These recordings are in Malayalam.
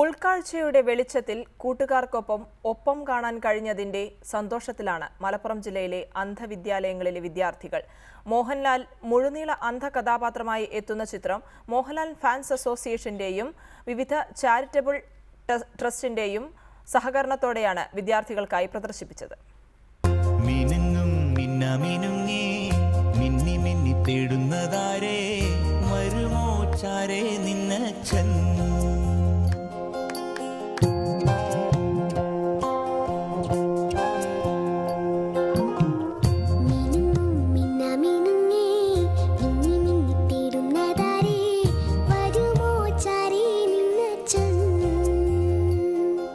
ഉൾക്കാഴ്ചയുടെ വെളിച്ചത്തിൽ കൂട്ടുകാർക്കൊപ്പം ഒപ്പം കാണാൻ കഴിഞ്ഞതിന്റെ സന്തോഷത്തിലാണ് മലപ്പുറം ജില്ലയിലെ അന്ധവിദ്യാലയങ്ങളിലെ വിദ്യാർത്ഥികൾ. മോഹൻലാൽ മുഴുനീള അന്ധ കഥാപാത്രമായി എത്തുന്ന ചിത്രം മോഹൻലാൽ ഫാൻസ് അസോസിയേഷന്റെയും വിവിധ ചാരിറ്റബിൾ ട്രസ്റ്റിന്റെയും സഹകരണത്തോടെയാണ് വിദ്യാർത്ഥികൾക്കായി പ്രദർശിപ്പിച്ചത്.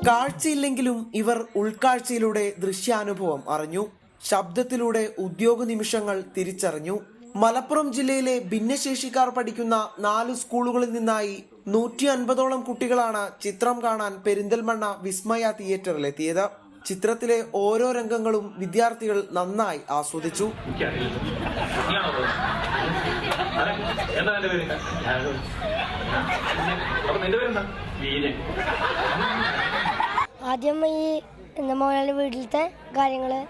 കാഴ്ചയില്ലെങ്കിലും ഇവർ ഉൾക്കാഴ്ചയിലൂടെ ദൃശ്യാനുഭവം അറിഞ്ഞു. ശബ്ദത്തിലൂടെ ഉദ്യോഗ നിമിഷങ്ങൾ തിരിച്ചറിഞ്ഞു. മലപ്പുറം ജില്ലയിലെ ഭിന്നശേഷിക്കാർ പഠിക്കുന്ന 4 സ്കൂളുകളിൽ നിന്നായി 150ഓളം കുട്ടികളാണ് ചിത്രം കാണാൻ പെരിന്തൽമണ്ണ വിസ്മയ തിയേറ്ററിലെത്തിയത്. ചിത്രത്തിലെ ഓരോ രംഗങ്ങളും വിദ്യാർത്ഥികൾ നന്നായി ആസ്വദിച്ചു. ആദ്യം ഈ മോഹൻലാലിന്റെ വീട്ടിലത്തെ കാര്യങ്ങള്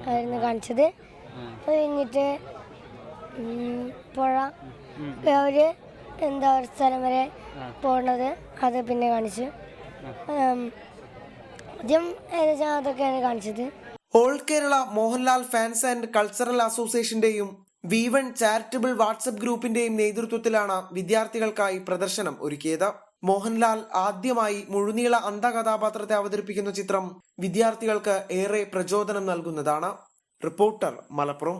ആയിരുന്നു കാണിച്ചത്. അത് കഴിഞ്ഞിട്ട് പുഴ അവര് ഒരു സ്ഥലം വരെ പോണത് അത് പിന്നെ കാണിച്ചു. ആദ്യം ഏകദേശം അതൊക്കെയാണ് കാണിച്ചത്. All Kerala Mohanlal fans and cultural അസോസിയേഷന്റെയും V1 ചാരിറ്റബിൾ വാട്സ്ആപ്പ് ഗ്രൂപ്പിന്റെയും നേതൃത്വത്തിലാണ് വിദ്യാർത്ഥികൾക്കായി പ്രദർശനം ഒരുക്കിയത്. മോഹൻലാൽ ആദ്യമായി മുഴുനീള അന്ധ കഥാപാത്രത്തെ അവതരിപ്പിക്കുന്ന ചിത്രം വിദ്യാർത്ഥികൾക്ക് ഏറെ പ്രചോദനം നൽകുന്നതാണ്. റിപ്പോർട്ടർ, മലപ്പുറം.